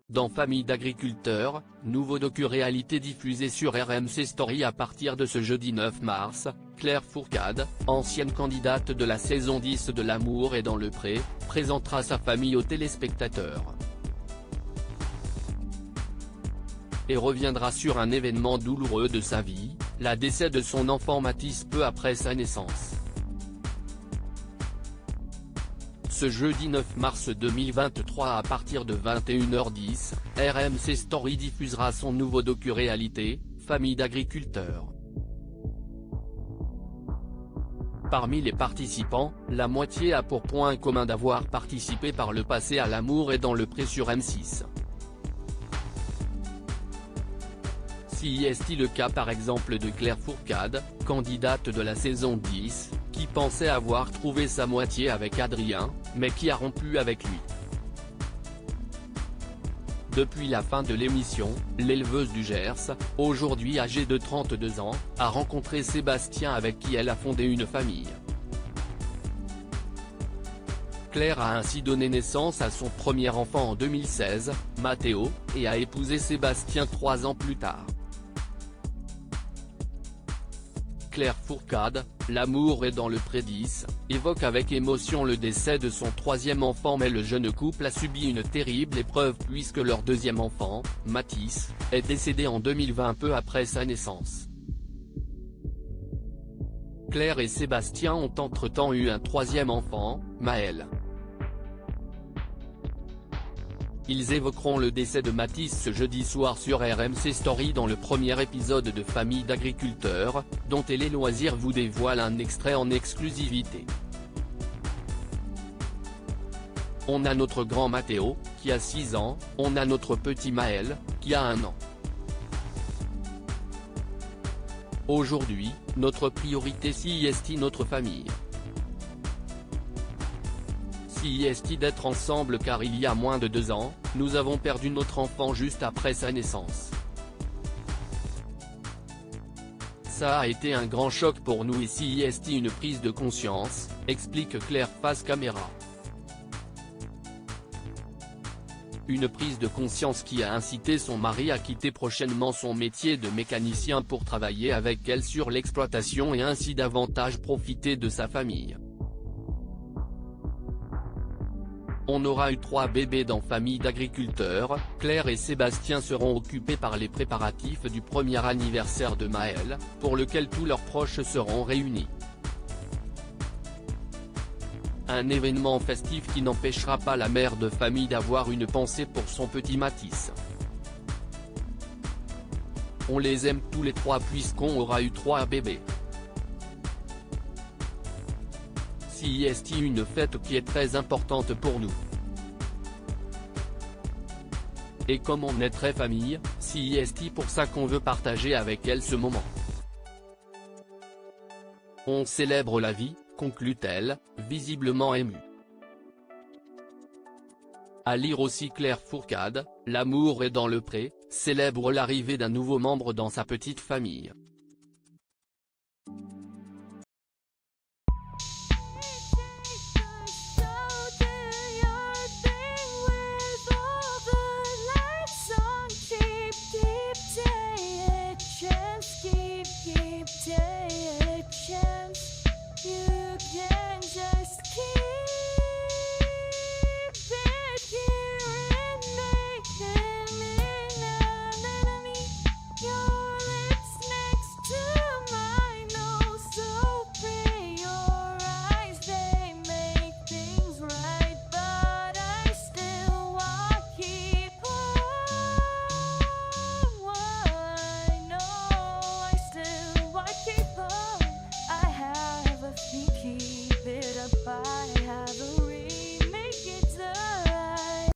dans Famille d'agriculteurs, nouveau docu-réalité diffusé sur RMC Story à partir de ce jeudi 9 mars, Claire Fourcade, ancienne candidate de la saison 10 de L'amour est dans le pré, présentera sa famille aux téléspectateurs. Et reviendra sur un événement douloureux de sa vie, le décès de son enfant Mathis peu après sa naissance. Ce jeudi 9 mars 2023 à partir de 21h10, RMC Story diffusera son nouveau docu-réalité, Famille d'agriculteurs. Parmi les participants, la moitié a pour point commun d'avoir participé par le passé à L'amour est dans le pré sur M6. Si est-il le cas par exemple de Claire Fourcade, candidate de la saison 10, qui pensait avoir trouvé sa moitié avec Adrien, mais qui a rompu avec lui. Depuis la fin de l'émission, l'éleveuse du Gers, aujourd'hui âgée de 32 ans, a rencontré Sébastien avec qui elle a fondé une famille. Claire a ainsi donné naissance à son premier enfant en 2016, Mathéo, et a épousé Sébastien 3 ans plus tard. Claire Fourcade, L'amour est dans le pré 10, évoque avec émotion le décès de son troisième enfant mais le jeune couple a subi une terrible épreuve puisque leur deuxième enfant, Mathis, est décédé en 2020 peu après sa naissance. Claire et Sébastien ont entre-temps eu un troisième enfant, Maël. Ils évoqueront le décès de Mathis ce jeudi soir sur RMC Story dans le premier épisode de Famille d'agriculteurs, dont Télé Loisirs vous dévoile un extrait en exclusivité. On a notre grand Mathéo, qui a 6 ans, on a notre petit Maël, qui a 1 an. Aujourd'hui, notre priorité c'est notre famille. C'est d'être ensemble car il y a moins de 2 ans, nous avons perdu notre enfant juste après sa naissance. Ça a été un grand choc pour nous et c'est une prise de conscience, explique Claire face caméra. Une prise de conscience qui a incité son mari à quitter prochainement son métier de mécanicien pour travailler avec elle sur l'exploitation et ainsi davantage profiter de sa famille. On aura eu 3 bébés dans Famille d'agriculteurs, Claire et Sébastien seront occupés par les préparatifs du premier anniversaire de Maël, pour lequel tous leurs proches seront réunis. Un événement festif qui n'empêchera pas la mère de famille d'avoir une pensée pour son petit Mathis. On les aime tous les 3 puisqu'on aura eu 3 bébés. C'est une fête qui est très importante pour nous. Et comme on est très famille, c'est pour ça qu'on veut partager avec elle ce moment. On célèbre la vie, conclut-elle, visiblement émue. À lire aussi Claire Fourcade, L'amour est dans le pré, célèbre l'arrivée d'un nouveau membre dans sa petite famille.